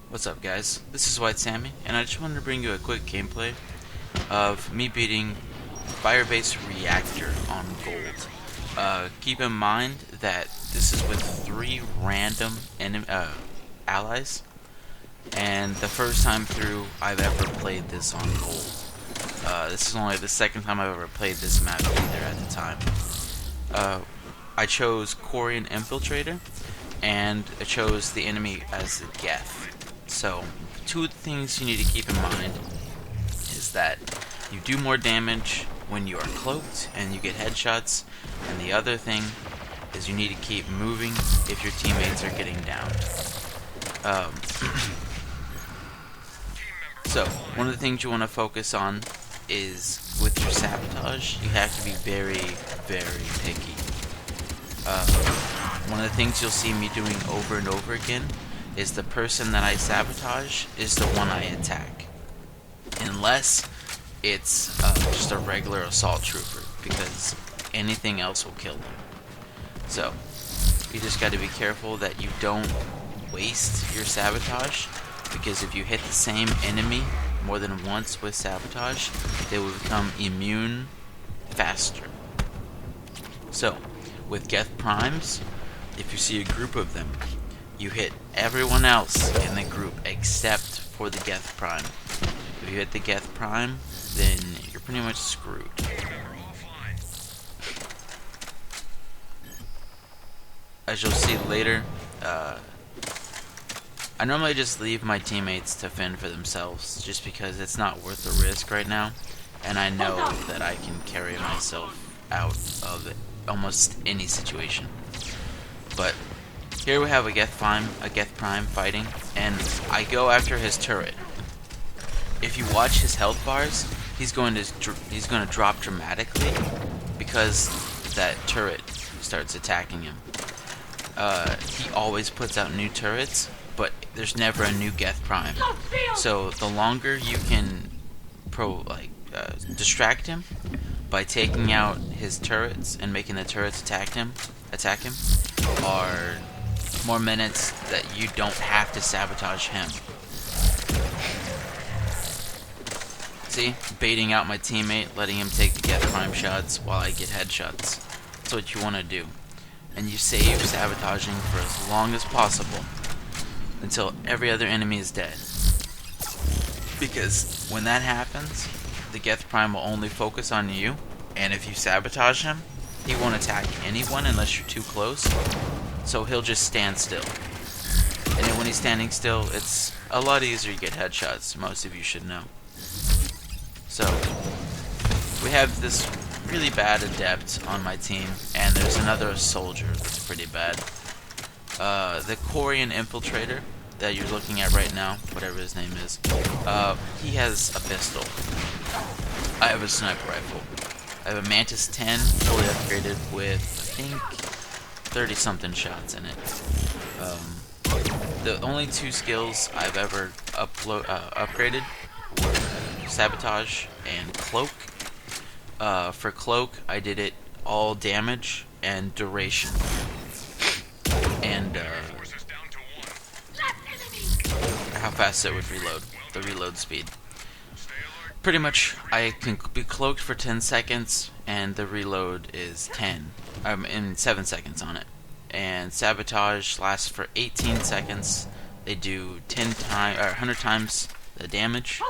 What's up, guys? This is White Sammy, and I just wanted to bring you a quick gameplay of me beating Firebase Reactor on gold. Keep in mind that this is with 3 random allies, and the first time through I've ever played this on gold. This is only the second time I've ever played this map either at the time. I chose Quarian Infiltrator, and I chose the enemy as the Geth. So, two things you need to keep in mind is that you do more damage when you are cloaked and you get headshots, and the other thing is you need to keep moving if your teammates are getting downed. So, one of the things you want to focus on is with your sabotage, you have to be very, very picky. One of the things you'll see me doing over and over again is the person that I sabotage is the one I attack. Unless it's just a regular assault trooper, because anything else will kill them. So, you just got to be careful that you don't waste your sabotage, because if you hit the same enemy more than once with sabotage, they will become immune faster. So, with Geth Primes, if you see a group of them, you hit everyone else in the group except for the Geth Prime. If you hit the Geth Prime, then you're pretty much screwed. As you'll see later, I normally just leave my teammates to fend for themselves, just because it's not worth the risk right now, and I know that I can carry myself out of almost any situation. But here we have a Geth Prime fighting, and I go after his turret. If you watch his health bars, he's going to drop dramatically because that turret starts attacking him. He always puts out new turrets, but there's never a new Geth Prime. So the longer you can distract him by taking out his turrets and making the turrets attack him, are more minutes that you don't have to sabotage him. See? Baiting out my teammate, letting him take the Geth Prime shots while I get headshots. That's what you want to do. And you save sabotaging for as long as possible until every other enemy is dead. Because when that happens, the Geth Prime will only focus on you, and if you sabotage him, he won't attack anyone unless you're too close, so he'll just stand still. And then when he's standing still, it's a lot easier to get headshots, most of you should know. So, we have this really bad adept on my team, and there's another soldier that's pretty bad. The Quarian Infiltrator that you're looking at right now, whatever his name is, he has a pistol. I have a sniper rifle. I have a Mantis 10 fully upgraded with, I think, 30-something shots in it. The only 2 skills I've ever upgraded were Sabotage and Cloak. For Cloak, I did it all damage and duration. And how fast it would reload, the reload speed. Pretty much, I can be cloaked for 10 seconds, and the reload is 7 seconds on it. And Sabotage lasts for 18 seconds. They do 100 times the damage.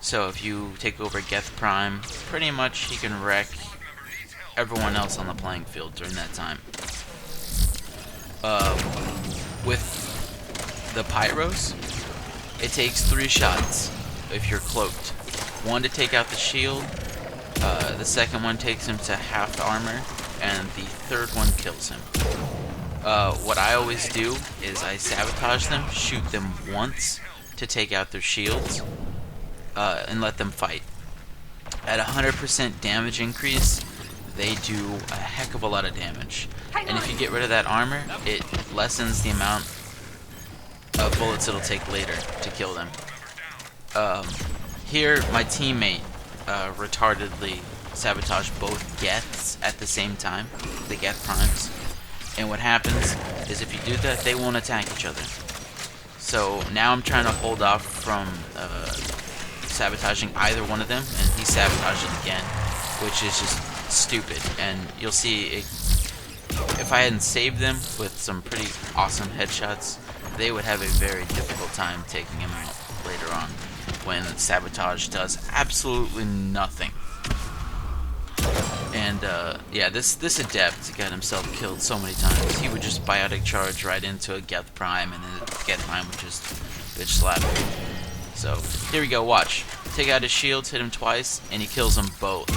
So if you take over Geth Prime, pretty much he can wreck everyone else on the playing field during that time. With the Pyros, it takes 3 shots if you're cloaked. 1 to take out the shield, the second one takes him to half the armor, and the third one kills him. What I always do is I sabotage them, shoot them once to take out their shields, and let them fight. At 100% damage increase, they do a heck of a lot of damage. And if you get rid of that armor, it lessens the amount of bullets it'll take later to kill them. Here, my teammate retardedly sabotaged both Geths at the same time, the Geth Primes. And what happens is if you do that, they won't attack each other. So now I'm trying to hold off from sabotaging either one of them, and he sabotaged it again, which is just stupid. And you'll see it, if I hadn't saved them with some pretty awesome headshots, they would have a very difficult time taking him out later on, when sabotage does absolutely nothing. And yeah, this adept got himself killed so many times. He would just biotic charge right into a Geth Prime, and then the Geth Prime would just bitch slap him. So here we go, watch. Take out his shields, hit him twice, and he kills them both.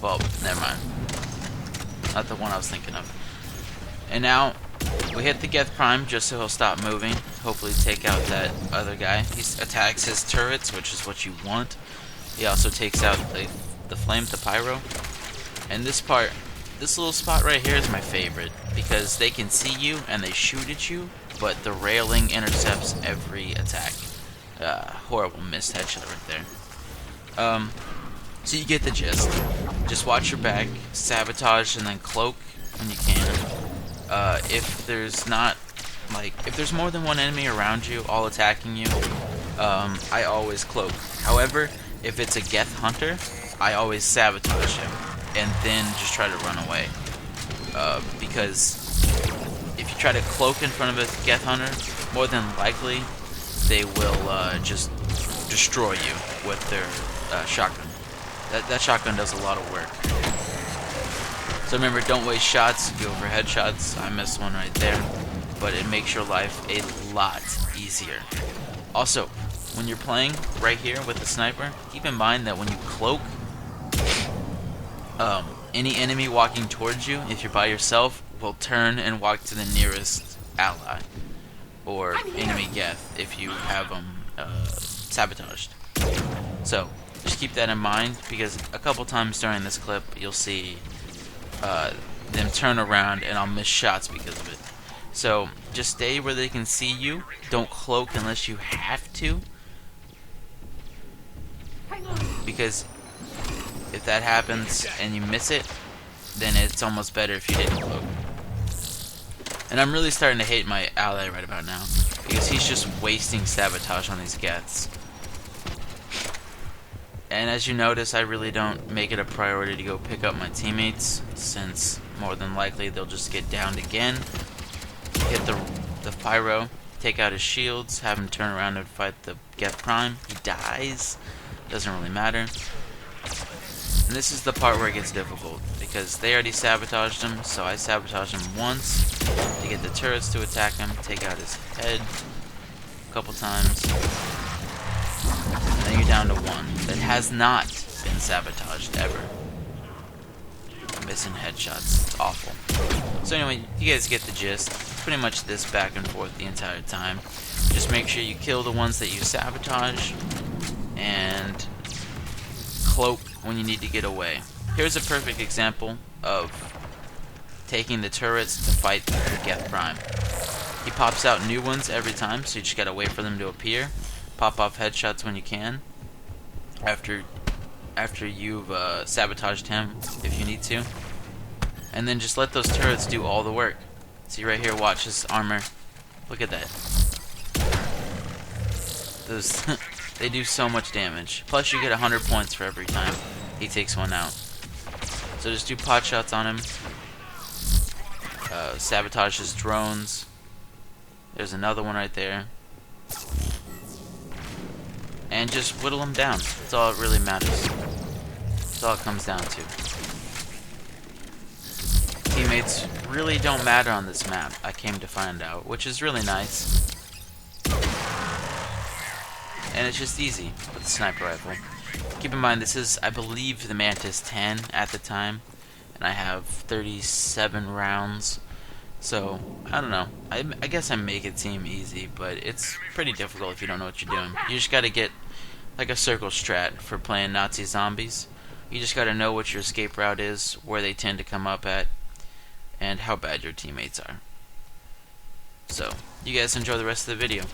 Well, never mind. Not the one I was thinking of. And now we hit the Geth Prime just so he'll stop moving. Hopefully take out that other guy. He attacks his turrets, which is what you want. He also takes out the flame, the pyro. And this part, this little spot right here is my favorite, because they can see you and they shoot at you, but the railing intercepts every attack. Horrible missed headshot right there. So you get the gist. Just watch your back, sabotage, and then cloak when you can. If there's not, if there's more than one enemy around you, all attacking you, I always cloak. However, if it's a Geth Hunter, I always sabotage him, and then just try to run away. Because if you try to cloak in front of a Geth Hunter, more than likely, they will just destroy you with their shotgun. That shotgun does a lot of work. So remember, don't waste shots, go for headshots. I missed one right there, but it makes your life a lot easier. Also, when you're playing right here with the sniper, keep in mind that when you cloak, any enemy walking towards you, if you're by yourself, will turn and walk to the nearest ally or enemy Geth if you have them sabotaged. So just keep that in mind, because a couple times during this clip you'll see them turn around and I'll miss shots because of it. So just stay where they can see you. Don't cloak unless you have to, because if that happens and you miss it, then it's almost better if you didn't cloak. And I'm really starting to hate my ally right about now, because he's just wasting sabotage on these Geths. And as you notice, I really don't make it a priority to go pick up my teammates, since more than likely they'll just get downed again. Hit the pyro, take out his shields, have him turn around and fight the Geth Prime. He dies. Doesn't really matter. And this is the part where it gets difficult, because they already sabotaged him, so I sabotaged him once to get the turrets to attack him, take out his head a couple times, and then you're down to one that has not been sabotaged ever. Missing headshots, it's awful. So anyway, you guys get the gist. Pretty much this back and forth the entire time. Just make sure you kill the ones that you sabotage, and cloak when you need to get away. Here's a perfect example of taking the turrets to fight the Geth Prime. He pops out new ones every time, so you just gotta wait for them to appear. Pop off headshots when you can, after you've sabotaged him, if you need to. And then just let those turrets do all the work. See right here, watch his armor. Look at that. Those they do so much damage. Plus you get 100 points for every time he takes one out. So just do pot shots on him. Sabotage his drones. There's another one right there. And just whittle him down. That's all it really matters. That's all it comes down to. Teammates really don't matter on this map, I came to find out, which is really nice. And it's just easy with the sniper rifle. Keep in mind, this is, I believe, the Mantis 10 at the time, and I have 37 rounds. So, I don't know. I guess I make it seem easy, but it's pretty difficult if you don't know what you're doing. You just gotta get like a circle strat for playing Nazi zombies. You just gotta know what your escape route is, where they tend to come up at, and how bad your teammates are. So, you guys enjoy the rest of the video.